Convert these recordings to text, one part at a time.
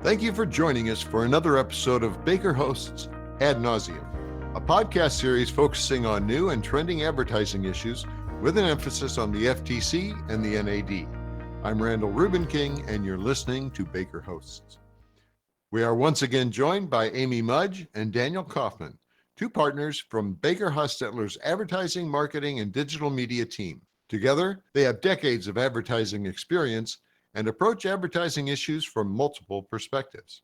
Thank you for joining us for another episode of Baker Hosts Ad Nauseam, a podcast series focusing on new and trending advertising issues with an emphasis on the FTC and the NAD. I'm Randall Rubin King, and you're listening to Baker Hosts. We are once again joined by Amy Mudge and Daniel Kaufman, two partners from Baker Hostetler's advertising, marketing, and digital media team. Together, they have decades of advertising experience and approach advertising issues from multiple perspectives.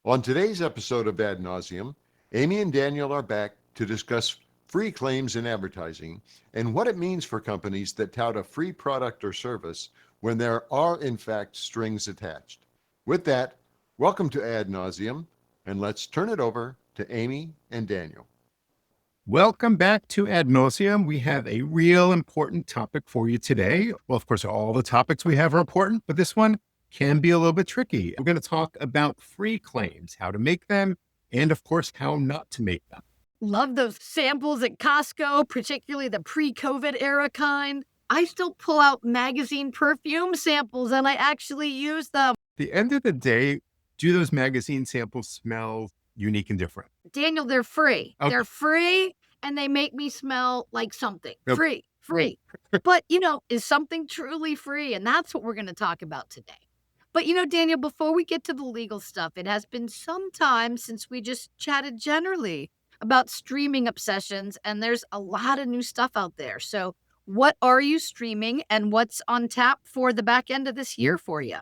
On today's episode of Ad Nauseam, Amy and Daniel are back to discuss free claims in advertising and what it means for companies that tout a free product or service when there are, in fact, strings attached. With that, welcome to Ad Nauseam, and let's turn it over to Amy and Daniel. Welcome back to Ad Nauseam. We have a real important topic for you today. Well, of course, all the topics we have are important, but this one can be a little bit tricky. We're going to talk about free claims, how to make them, and of course, how not to make them. Love those samples at Costco, particularly the pre-COVID era kind. I still pull out magazine perfume samples and I actually use them. At the end of the day, do those magazine samples smell unique and different? Daniel, they're free. Okay. They're free and they make me smell like something. Yep. Free. But, is something truly free? And that's what we're going to talk about today. But, Daniel, before we get to the legal stuff, it has been some time since we just chatted generally about streaming obsessions, and there's a lot of new stuff out there. So what are you streaming and what's on tap for the back end of this year for you?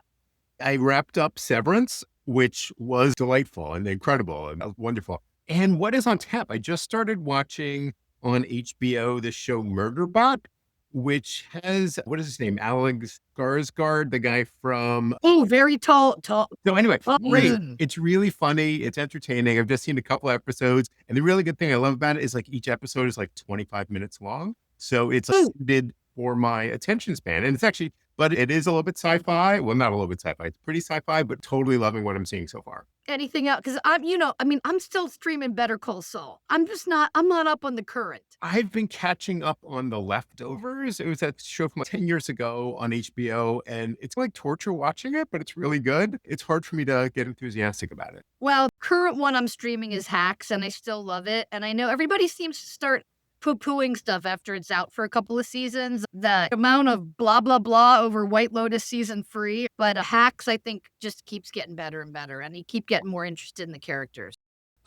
I wrapped up Severance, which was delightful and incredible and wonderful. And what is on tap? I just started watching on HBO the show Murderbot, which has, what is his name? Alex Skarsgård, the guy from... Oh, very tall. So anyway, great. It's really funny. It's entertaining. I've just seen a couple episodes. And the really good thing I love about it is like each episode is like 25 minutes long. So it's suited for my attention span. And it's actually, but it is a little bit sci-fi. Well, not a little bit sci-fi. It's pretty sci-fi, but totally loving what I'm seeing so far. Anything else? Because I'm still streaming Better Call Saul. I'm not up on the current. I've been catching up on The Leftovers. It was that show from 10 years ago on HBO, and it's like torture watching it, but it's really good. It's hard for me to get enthusiastic about it. Well, current one I'm streaming is Hacks, and I still love it. And I know everybody seems to start poo-pooing stuff after it's out for a couple of seasons. The amount of blah, blah, blah over White Lotus season 3. But Hacks, I think, just keeps getting better and better. And you keep getting more interested in the characters.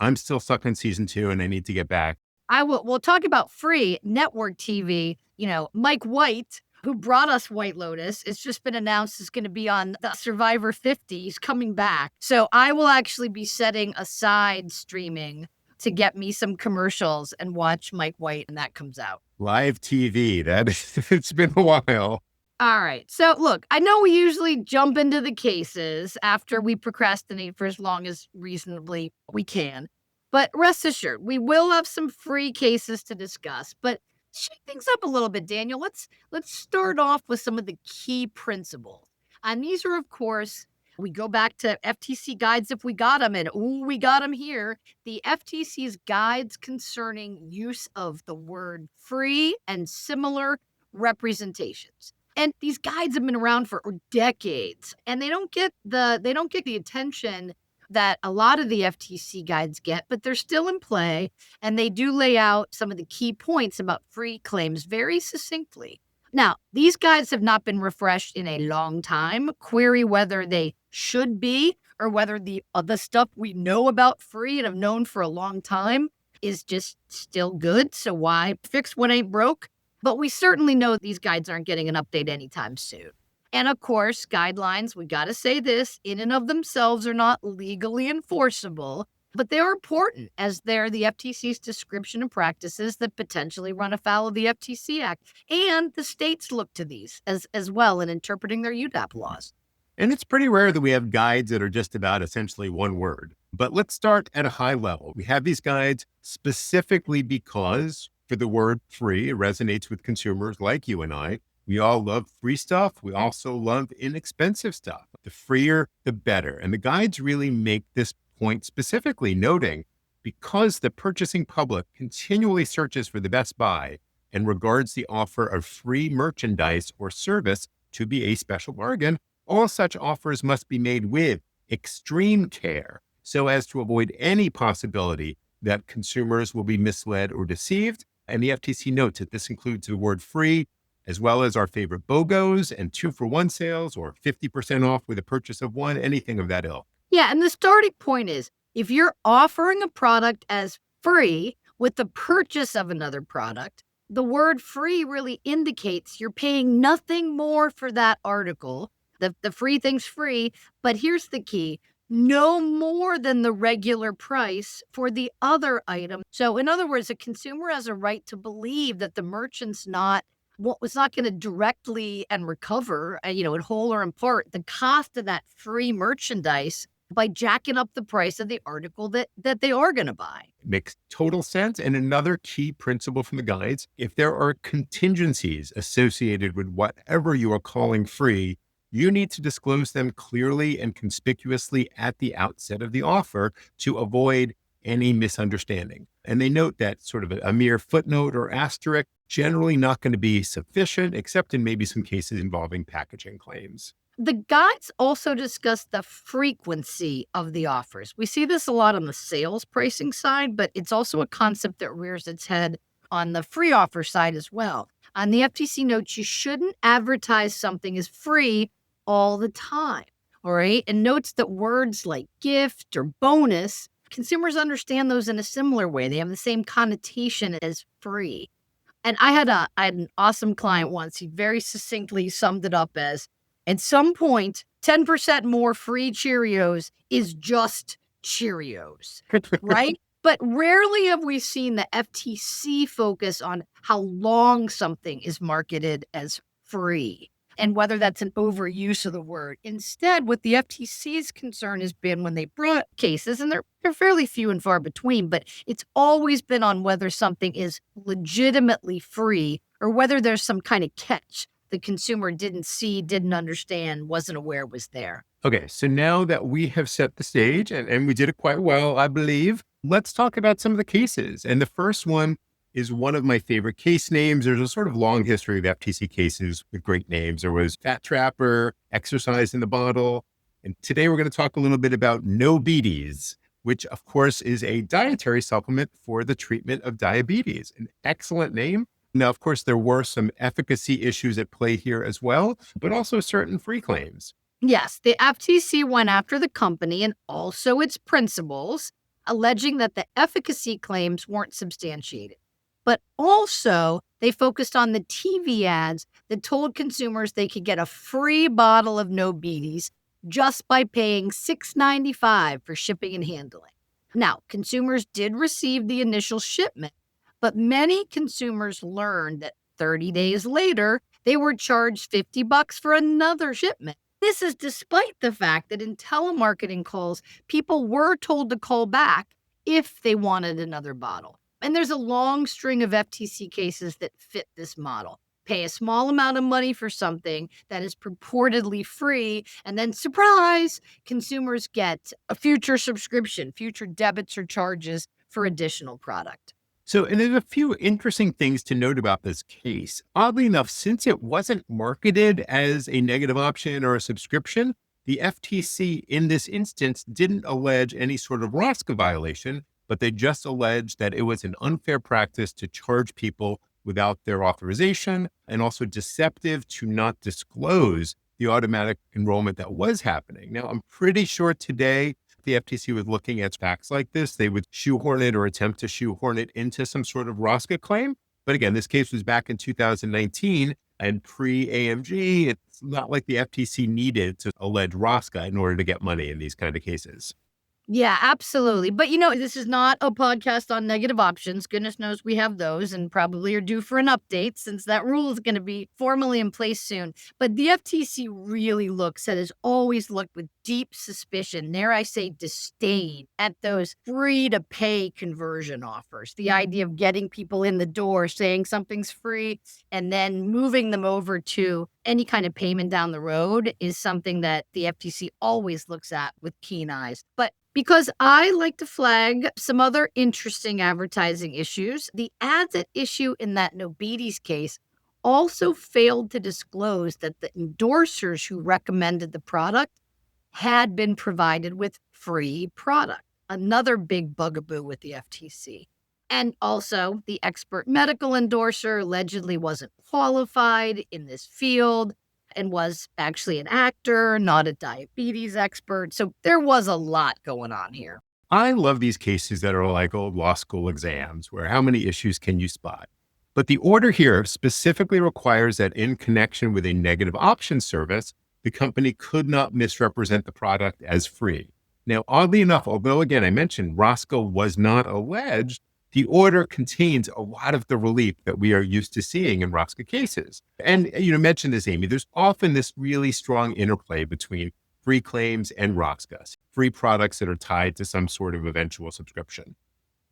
I'm still stuck in season 2 and I need to get back. We'll talk about free network TV. Mike White, who brought us White Lotus, it's just been announced is going to be on the Survivor 50. He's coming back. So I will actually be setting aside streaming to get me some commercials and watch Mike White, and that comes out. Live TV, it's been a while. All right. So look, I know we usually jump into the cases after we procrastinate for as long as reasonably we can. But rest assured, we will have some free cases to discuss. But shake things up a little bit, Daniel. Let's start off with some of the key principles. And these are, of course, we go back to FTC guides if we got them, and we got them here. The FTC's guides concerning use of the word free and similar representations. And these guides have been around for decades, and they don't get the attention that a lot of the FTC guides get, but they're still in play, and they do lay out some of the key points about free claims very succinctly. Now, these guides have not been refreshed in a long time. Query whether they should be or whether the stuff we know about free and have known for a long time is just still good. So why fix what ain't broke? But we certainly know these guides aren't getting an update anytime soon. And of course, guidelines, we got to say this, in and of themselves are not legally enforceable, but they are important as they're the FTC's description of practices that potentially run afoul of the FTC Act. And the states look to these as well in interpreting their UDAP laws. And it's pretty rare that we have guides that are just about essentially one word. But let's start at a high level. We have these guides specifically because for the word free, it resonates with consumers like you and I. We all love free stuff. We also love inexpensive stuff. The freer, the better. And the guides really make this point specifically, noting because the purchasing public continually searches for the best buy and regards the offer of free merchandise or service to be a special bargain, all such offers must be made with extreme care so as to avoid any possibility that consumers will be misled or deceived. And the FTC notes that this includes the word free, as well as our favorite BOGOs and 2-for-1 sales or 50% off with a purchase of one, anything of that ilk. Yeah, and the starting point is if you're offering a product as free with the purchase of another product, the word free really indicates you're paying nothing more for that article. The free thing's free, but here's the key: no more than the regular price for the other item. So in other words, a consumer has a right to believe that the merchant's not going to directly and recover, in whole or in part, the cost of that free merchandise by jacking up the price of the article that they are going to buy. Makes total sense. And another key principle from the guides, if there are contingencies associated with whatever you are calling free, you need to disclose them clearly and conspicuously at the outset of the offer to avoid any misunderstanding. And they note that sort of a mere footnote or asterisk generally not going to be sufficient, except in maybe some cases involving packaging claims. The guides also discuss the frequency of the offers. We see this a lot on the sales pricing side, but it's also a concept that rears its head on the free offer side as well. On the FTC notes, you shouldn't advertise something as free all the time, all right? And notes that words like gift or bonus, consumers understand those in a similar way. They have the same connotation as free. And I had an awesome client once. He very succinctly summed it up as, at some point, 10% more free Cheerios is just Cheerios, right? But rarely have we seen the FTC focus on how long something is marketed as free and whether that's an overuse of the word. Instead, what the FTC's concern has been when they brought cases, and they're fairly few and far between, but it's always been on whether something is legitimately free or whether there's some kind of catch the consumer didn't see, didn't understand, wasn't aware was there. Okay, so now that we have set the stage, and we did it quite well, I believe, let's talk about some of the cases. And the first one is one of my favorite case names. There's a sort of long history of FTC cases with great names. There was Fat Trapper, Exercise in the Bottle. And today we're going to talk a little bit about No Beaties, which of course is a dietary supplement for the treatment of diabetes. An excellent name. Now, of course, there were some efficacy issues at play here as well, but also certain free claims. Yes, the FTC went after the company and also its principals, alleging that the efficacy claims weren't substantiated. But also, they focused on the TV ads that told consumers they could get a free bottle of No Beaties just by paying $6.95 for shipping and handling. Now, consumers did receive the initial shipment, but many consumers learned that 30 days later, they were charged $50 for another shipment. This is despite the fact that in telemarketing calls, people were told to call back if they wanted another bottle. And there's a long string of FTC cases that fit this model. Pay a small amount of money for something that is purportedly free, and then, surprise, consumers get a future subscription, future debits or charges for additional product. So, and there's a few interesting things to note about this case. Oddly enough, since it wasn't marketed as a negative option or a subscription, the FTC in this instance didn't allege any sort of ROSCA violation, but they just alleged that it was an unfair practice to charge people without their authorization and also deceptive to not disclose the automatic enrollment that was happening. Now, I'm pretty sure today the FTC was looking at facts like this, they would shoehorn it or attempt to shoehorn it into some sort of ROSCA claim. But again, this case was back in 2019 and pre-AMG. It's not like the FTC needed to allege ROSCA in order to get money in these kind of cases. Yeah, absolutely. But this is not a podcast on negative options. Goodness knows we have those and probably are due for an update since that rule is going to be formally in place soon. But the FTC really has always looked with deep suspicion, dare I say disdain, at those free to pay conversion offers. The idea of getting people in the door, saying something's free, and then moving them over to any kind of payment down the road is something that the FTC always looks at with keen eyes. But because I like to flag some other interesting advertising issues, the ads at issue in that No Beaties case also failed to disclose that the endorsers who recommended the product had been provided with free product. Another big bugaboo with the FTC. And also, the expert medical endorser allegedly wasn't qualified in this field and was actually an actor, not a diabetes expert. So there was a lot going on here. I love these cases that are like old law school exams, where how many issues can you spot? But the order here specifically requires that in connection with a negative option service, the company could not misrepresent the product as free. Now, oddly enough, although again, I mentioned Roscoe was not alleged, the order contains a lot of the relief that we are used to seeing in Roscoe cases. And you mentioned this, Amy, there's often this really strong interplay between free claims and Roscoe, free products that are tied to some sort of eventual subscription.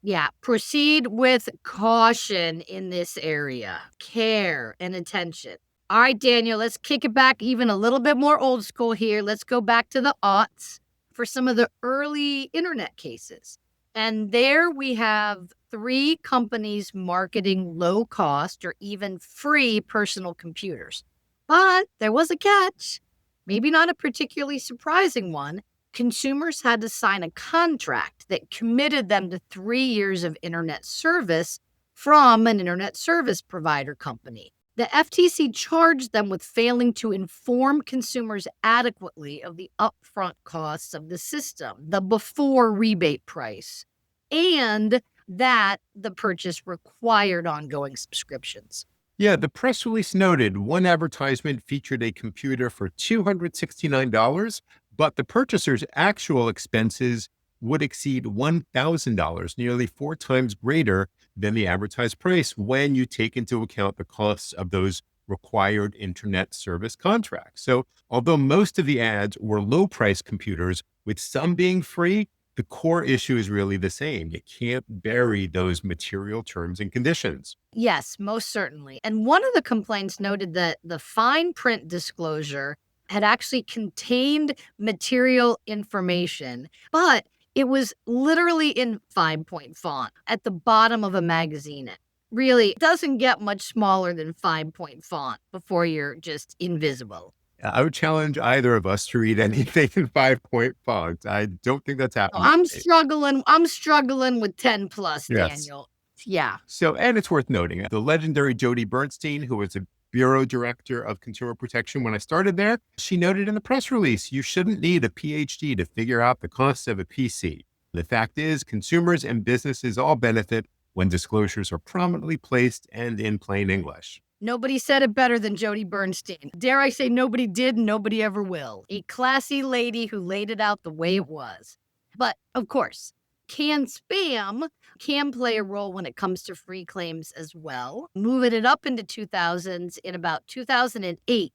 Yeah, proceed with caution in this area, care and attention. All right, Daniel, let's kick it back even a little bit more old school here. Let's go back to the aughts for some of the early internet cases. And there we have 3 companies marketing low cost or even free personal computers. But there was a catch, maybe not a particularly surprising one. Consumers had to sign a contract that committed them to 3 years of internet service from an internet service provider company. The FTC charged them with failing to inform consumers adequately of the upfront costs of the system, the before rebate price, and that the purchase required ongoing subscriptions. Yeah, the press release noted one advertisement featured a computer for $269, but the purchaser's actual expenses would exceed $1,000, nearly 4 times greater than the advertised price when you take into account the costs of those required internet service contracts. So although most of the ads were low price computers, with some being free, the core issue is really the same. You can't vary those material terms and conditions. Yes, most certainly. And one of the complaints noted that the fine print disclosure had actually contained material information, but it was literally in 5-point font at the bottom of a magazine. Really, it doesn't get much smaller than 5-point font before you're just invisible. I would challenge either of us to read anything in 5-point font. I don't think that's happening. I'm struggling with 10 plus, Yes. Daniel. Yeah. So, and it's worth noting, the legendary Jody Bernstein, who was a bureau director of consumer protection when I started there, she noted in the press release, you shouldn't need a PhD to figure out the cost of a PC. The fact is, consumers and businesses all benefit when disclosures are prominently placed and in plain English. Nobody said it better than Jody Bernstein. Dare I say nobody did, nobody ever will. A classy lady who laid it out the way it was. But, of course, spam can play a role when it comes to free claims as well. Moving it up into 2000s, in about 2008,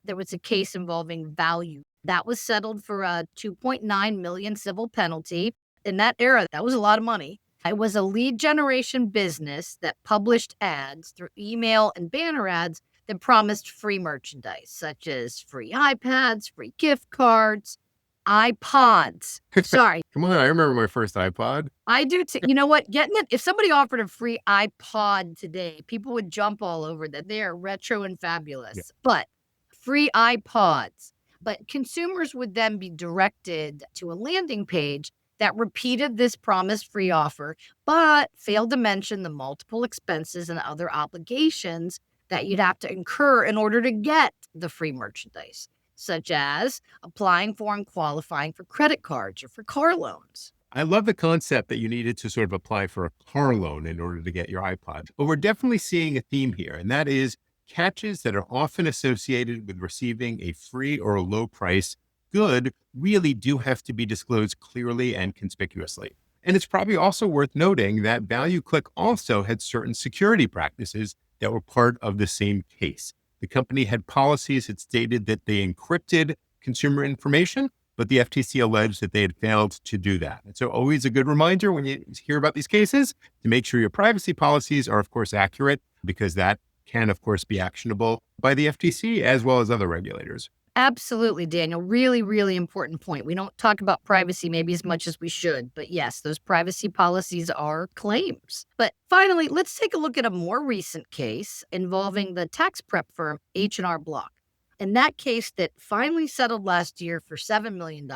there was a case involving Value. That was settled for a $2.9 million civil penalty. In that era, that was a lot of money. It was a lead generation business that published ads through email and banner ads that promised free merchandise, such as free iPads, free gift cards, iPods. Sorry. Come on, I remember my first iPod. I do too. You know what? Getting it, if somebody offered a free iPod today, people would jump all over that. They are retro and fabulous. Yeah. But free iPods. But consumers would then be directed to a landing page that repeated this promise-free offer, but failed to mention the multiple expenses and other obligations that you'd have to incur in order to get the free merchandise, such as applying for and qualifying for credit cards or for car loans. I love the concept that you needed to sort of apply for a car loan in order to get your iPod. But we're definitely seeing a theme here, and that is catches that are often associated with receiving a free or a low price good really do have to be disclosed clearly and conspicuously. And it's probably also worth noting that ValueClick also had certain security practices that were part of the same case. The company had policies that stated that they encrypted consumer information, but the FTC alleged that they had failed to do that. And so always a good reminder when you hear about these cases to make sure your privacy policies are, of course, accurate, because that can, of course, be actionable by the FTC as well as other regulators. Absolutely, Daniel. Really, really important point. We don't talk about privacy maybe as much as we should, but yes, those privacy policies are claims. But finally, let's take a look at a more recent case involving the tax prep firm H&R Block. In that case that finally settled last year for $7 million,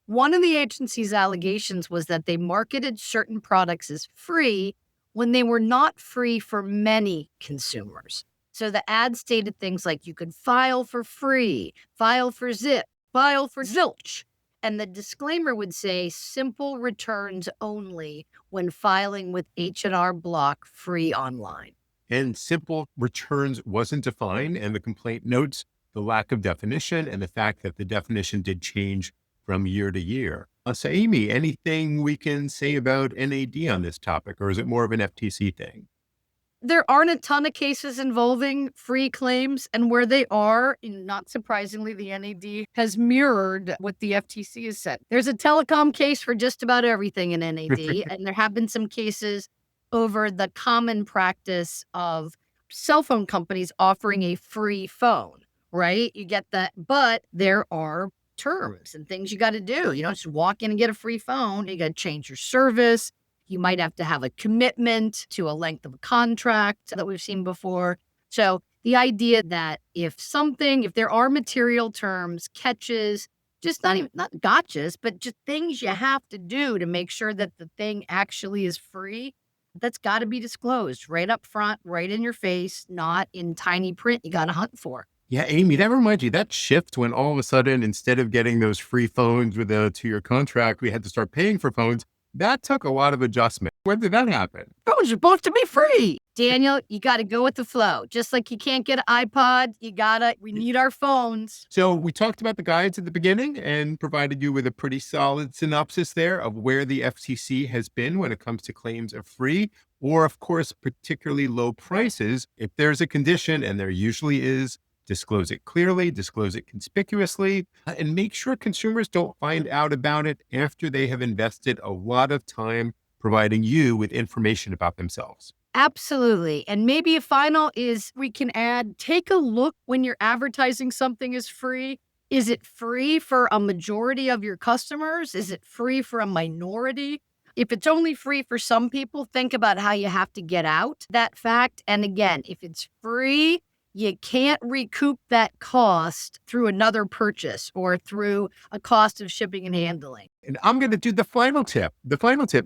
one of the agency's allegations was that they marketed certain products as free when they were not free for many consumers. So the ad stated things like you could file for free, file for zip, file for zilch. And the disclaimer would say simple returns only when filing with H&R Block free online. And simple returns wasn't defined, and the complaint notes the lack of definition and the fact that the definition did change from year to year. So Amy, anything we can say about NAD on this topic, or is it more of an FTC thing? There aren't a ton of cases involving free claims, and where they are, not surprisingly, the NAD has mirrored what the FTC has said. There's a telecom case for just about everything in NAD, and there have been some cases over the common practice of cell phone companies offering a free phone, right? You get that, but there are terms and things you got to do. You don't just walk in and get a free phone. You got to change your service. You might have to have a commitment to a length of a contract that we've seen before. So the idea that if there are material terms, catches, just not gotchas, but just things you have to do to make sure that the thing actually is free, that's got to be disclosed right up front, right in your face, not in tiny print you got to hunt for. Yeah, Amy, that reminds you, that shift when all of a sudden, instead of getting those free phones with a 2-year contract, we had to start paying for phones. That took a lot of adjustment. When did that happen? Phones are supposed to be free. Daniel, you got to go with the flow. Just like you can't get an iPod, we need our phones. So we talked about the guides at the beginning and provided you with a pretty solid synopsis there of where the FTC has been when it comes to claims of free or, of course, particularly low prices. If there's a condition, and there usually is, disclose it clearly, disclose it conspicuously, and make sure consumers don't find out about it after they have invested a lot of time providing you with information about themselves. Absolutely. And maybe a final is we can add, take a look when you're advertising something is free. Is it free for a majority of your customers? Is it free for a minority? If it's only free for some people, think about how you have to get out that fact. And again, if it's free, you can't recoup that cost through another purchase or through a cost of shipping and handling. And I'm going to do the final tip,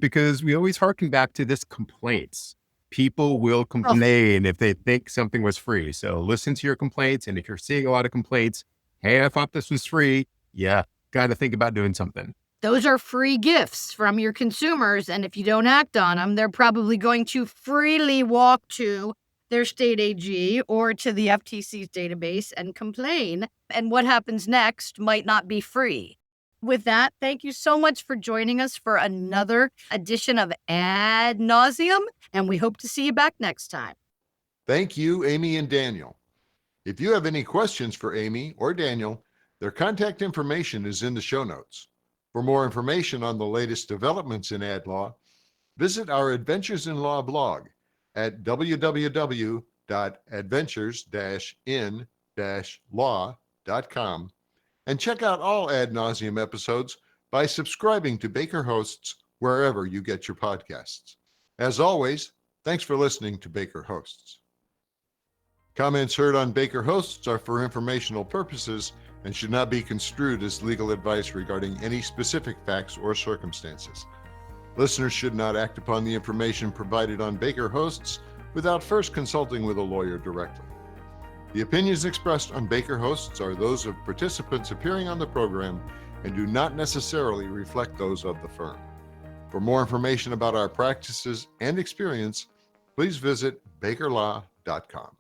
because we always harken back to this: complaints. People will complain if they think something was free. So listen to your complaints. And if you're seeing a lot of complaints, hey, I thought this was free. Yeah, got to think about doing something. Those are free gifts from your consumers. And if you don't act on them, they're probably going to freely walk to their state AG or to the FTC's database and complain. And what happens next might not be free. With that, thank you so much for joining us for another edition of Ad Nauseam, and we hope to see you back next time. Thank you, Amy and Daniel. If you have any questions for Amy or Daniel, their contact information is in the show notes. For more information on the latest developments in ad law, visit our Adventures in Law blog at www.adventures-in-law.com, and check out all Ad Nauseam episodes by subscribing to Baker Hosts wherever you get your podcasts. As always, thanks for listening to Baker Hosts. Comments heard on Baker Hosts are for informational purposes and should not be construed as legal advice regarding any specific facts or circumstances. Listeners should not act upon the information provided on Baker Hosts without first consulting with a lawyer directly. The opinions expressed on Baker Hosts are those of participants appearing on the program and do not necessarily reflect those of the firm. For more information about our practices and experience, please visit bakerlaw.com.